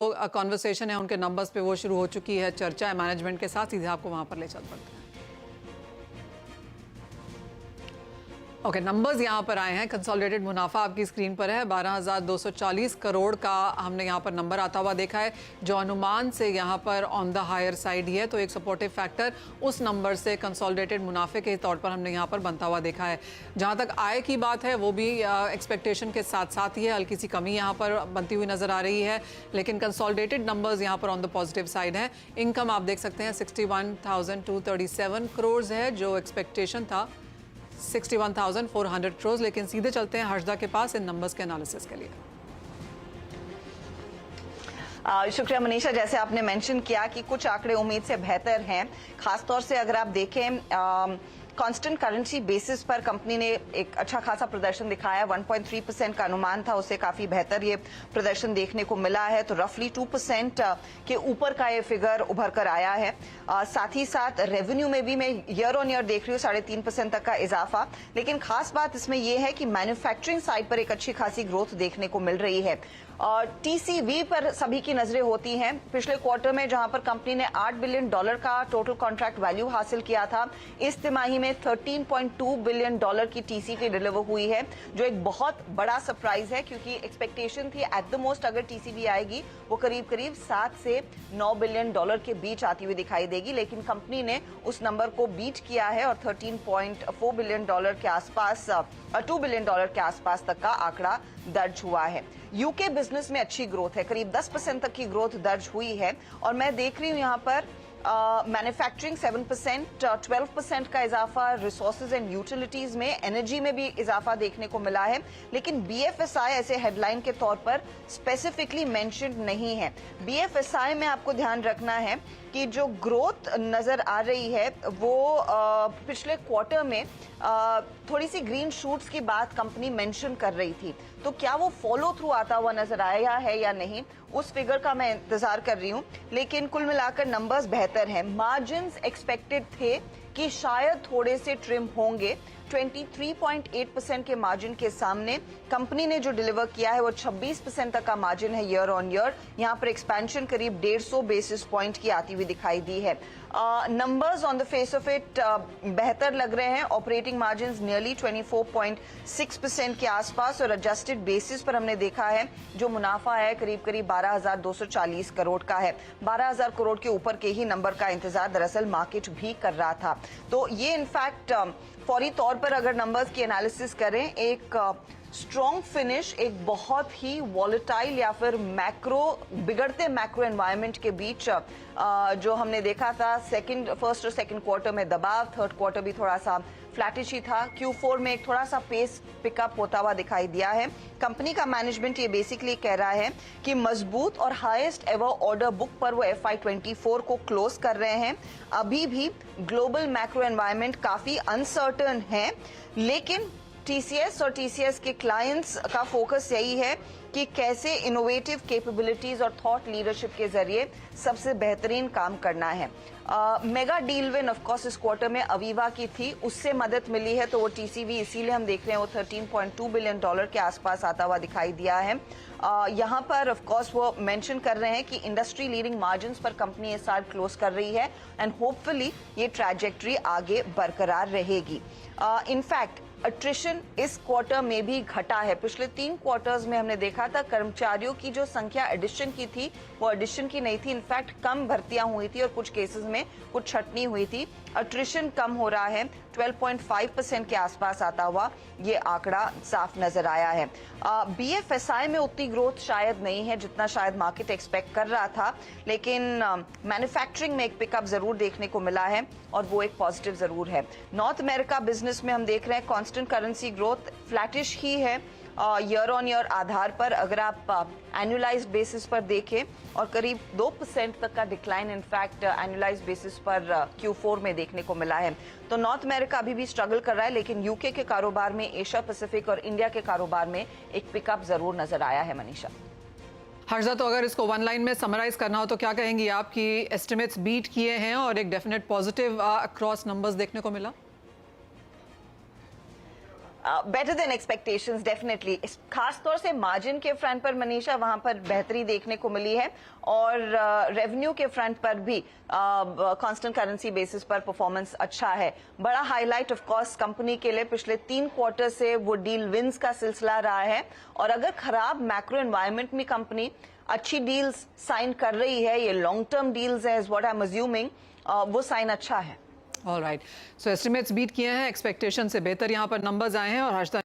Conversation है उनके numbers पे वो शुरू हो चुकी है, चर्चा है मैनेजमेंट के साथ, सीधे आपको वहां पर ले चल पड़ते हैं। ओके, नंबर्स यहाँ पर आए हैं। कंसोलिडेटेड मुनाफा आपकी स्क्रीन पर है, 12,240 करोड़ का हमने यहाँ पर नंबर आता हुआ देखा है, जो अनुमान से यहाँ पर ऑन द हायर साइड ही है। तो एक सपोर्टिव फैक्टर उस नंबर से कंसोलिडेटेड मुनाफे के तौर पर हमने यहाँ पर बनता हुआ देखा है। जहाँ तक आय की बात है वो भी एक्सपेक्टेशन के साथ साथ ही है, हल्की सी कमी यहाँ पर बनती हुई नजर आ रही है, लेकिन कंसोलिडेटेड नंबर्स यहाँ पर ऑन द पॉजिटिव साइड है। इनकम आप देख सकते हैं 61,237 करोड़ है, जो एक्सपेक्टेशन था 61,400 करोड़। लेकिन सीधे चलते हैं हर्षदा के पास इन नंबर्स के एनालिसिस के लिए। शुक्रिया मनीषा, जैसे आपने मेंशन किया कि कुछ आंकड़े उम्मीद से बेहतर हैं, खासतौर से अगर आप देखें कांस्टेंट करेंसी बेसिस पर कंपनी ने एक अच्छा खासा प्रदर्शन दिखाया। 1.3% का अनुमान था, उससे काफी बेहतर ये प्रदर्शन देखने को मिला है। तो रफली 2% के ऊपर का ये फिगर उभर कर आया है। साथ ही साथ रेवेन्यू में भी मैं ईयर ऑन ईयर देख रही हूँ 3.5% तक का इजाफा। लेकिन खास बात इसमें यह है कि मैन्युफैक्चरिंग साइड पर एक अच्छी खासी ग्रोथ देखने को मिल रही है। टीसीवी पर सभी की नजरें होती हैं। पिछले क्वार्टर में जहां पर कंपनी ने $8 बिलियन का टोटल कॉन्ट्रैक्ट वैल्यू हासिल किया था, इस तिमाही में $13.2 बिलियन की टीसीवी डिलीवर हुई है, जो एक बहुत बड़ा सरप्राइज है, क्योंकि एक्सपेक्टेशन थी एट द मोस्ट अगर टीसीवी आएगी वो करीब करीब 7 से 9 बिलियन डॉलर के बीच आती हुई दिखाई देगी। लेकिन कंपनी ने उस नंबर को बीट किया है और $13.4 बिलियन के आसपास, $2 बिलियन के आसपास तक का आंकड़ा दर्ज हुआ है। यूके बिजनेस में अच्छी ग्रोथ है, करीब 10% तक की ग्रोथ दर्ज हुई है। और मैं देख रही हूं यहां पर मैन्युफैक्चरिंग 7%, 12% का इजाफा रिसोर्सेज एंड यूटिलिटीज में, एनर्जी में भी इजाफा देखने को मिला है। लेकिन बीएफएसआई ऐसे हेडलाइन के तौर पर स्पेसिफिकली मेंशन्ड नहीं है। बीएफएसआई में आपको ध्यान रखना है कि जो ग्रोथ नजर आ रही है वो पिछले क्वार्टर में थोड़ी सी ग्रीन शूट्स की बात कंपनी मेंशन कर रही थी। तो क्या वो फॉलो थ्रू आता हुआ नजर आया है या नहीं, उस फिगर का मैं इंतजार कर रही हूं। लेकिन कुल मिलाकर नंबर्स बेहतर हैं। मार्जिन्स एक्सपेक्टेड थे कि शायद थोड़े से ट्रिम होंगे। 23.8% के मार्जिन के सामने कंपनी ने जो डिलीवर किया है वो 26% तक का मार्जिन है ईयर ऑन ईयर। यहां पर एक्सपेंशन करीब 150 बेसिस पॉइंट की आती हुई दिखाई दी है। Numbers on the face of it बेहतर लग रहे हैं। ऑपरेटिंग मार्जिन नियरली 24.6% के आसपास, और एडजस्टेड बेसिस पर हमने देखा है जो मुनाफा है करीब करीब 12,240 करोड़ का है। 12,000 करोड़ के ऊपर के ही नंबर का इंतजार दरअसल मार्केट भी कर रहा था। तो ये इनफैक्ट फौरी तौर पर अगर नंबर्स की एनालिसिस करें, एक स्ट्रॉन्ग फिनिश एक बहुत ही वॉलेटाइल या फिर बिगड़ते मैक्रो एनवायरनमेंट के बीच जो हमने देखा था फर्स्ट और सेकंड क्वार्टर में दबाव, थर्ड क्वार्टर भी थोड़ा सा फ्लैटिश ही था। Q4 में एक थोड़ा सा पेस पिकअप होता हुआ दिखाई दिया है। कंपनी का मैनेजमेंट ये बेसिकली कह रहा है कि मजबूत और हाईएस्ट एवर ऑर्डर बुक पर वो FY24 को क्लोज कर रहे हैं। अभी भी ग्लोबल मैक्रो एनवायरनमेंट काफी अनसर्टन है, लेकिन टीसीएस और टीसीएस के क्लाइंट्स का फोकस यही है कि कैसे इनोवेटिव कैपेबिलिटीज और थॉट लीडरशिप के जरिए सबसे बेहतरीन काम करना है। Mega deal win of course इस क्वार्टर में अवीवा की थी, उससे मदद मिली है, तो वो टीसीवी इसीलिए हम देख रहे हैं वो $13.2 बिलियन के आसपास आता हुआ दिखाई दिया है। यहाँ पर ऑफ कोर्स वो मेंशन कर रहे हैं कि इंडस्ट्री लीडिंग मार्जिन्स पर कंपनी ये साल क्लोज कर रही है, एंड होपफुली ये ट्रैजेक्टरी आगे बरकरार रहेगी। इनफैक्ट अट्रिशन इस क्वार्टर में भी घटा है। पिछले 3 क्वार्टर्स में हमने देखा था कर्मचारियों की जो संख्या एडिशन की थी वो एडिशन की नहीं थी, इनफैक्ट कम भर्तियां हुई थी और कुछ केसेस में कुछ छटनी हुई थी। अट्रिशन कम हो रहा है, 12.5% के आसपास आता हुआ ये आंकड़ा साफ नजर आया है। बीएफएसआई में उतनी ग्रोथ शायद नहीं है जितना शायद मार्केट एक्सपेक्ट कर रहा था, लेकिन मैन्युफैक्चरिंग में एक पिकअप जरूर देखने को मिला है और वो एक पॉजिटिव जरूर है। नॉर्थ अमेरिका बिजनेस में हम देख रहे हैं कांस्टेंट करेंसी ग्रोथ फ्लैटिश ही है ईयर ऑन ईयर आधार पर। अगर आप एनुअलाइज्ड बेसिस पर देखें, और करीब 2% तक का डिक्लाइन इनफैक्ट एनुअलाइज्ड बेसिस पर Q4 में देखने को मिला है। तो नॉर्थ अमेरिका अभी भी स्ट्रगल कर रहा है, लेकिन यूके के कारोबार में, एशिया पैसिफिक और इंडिया के कारोबार में एक पिकअप जरूर नजर आया है। मनीषा, हर्षदा, तो अगर इसको वन लाइन में समराइज करना हो तो क्या कहेंगी आप कि एस्टिमेट्स बीट किए हैं और एक डेफिनेट पॉजिटिव अक्रॉस नंबर्स देखने को मिला? Better than expectations definitely. खास तौर से मार्जिन के फ्रंट पर मनीषा वहां पर बेहतरी देखने को मिली है और रेवेन्यू के फ्रंट पर भी कांस्टेंट करेंसी बेसिस पर परफॉर्मेंस अच्छा है। बड़ा हाईलाइट ऑफ कोर्स कंपनी के लिए पिछले 3 क्वार्टर से वो डील विंस का सिलसिला रहा है और अगर खराब मैक्रो एनवायरनमेंट में कंपनी अच्छी डील्स साइन कर रही है, ये लॉन्ग टर्म डील्स है, is what I am assuming, वो साइन अच्छा है। ऑल राइट, सो एस्टिमेट्स बीट किए हैं, एक्सपेक्टेशन से बेहतर यहाँ पर नंबर्स आए हैं और हर्षदा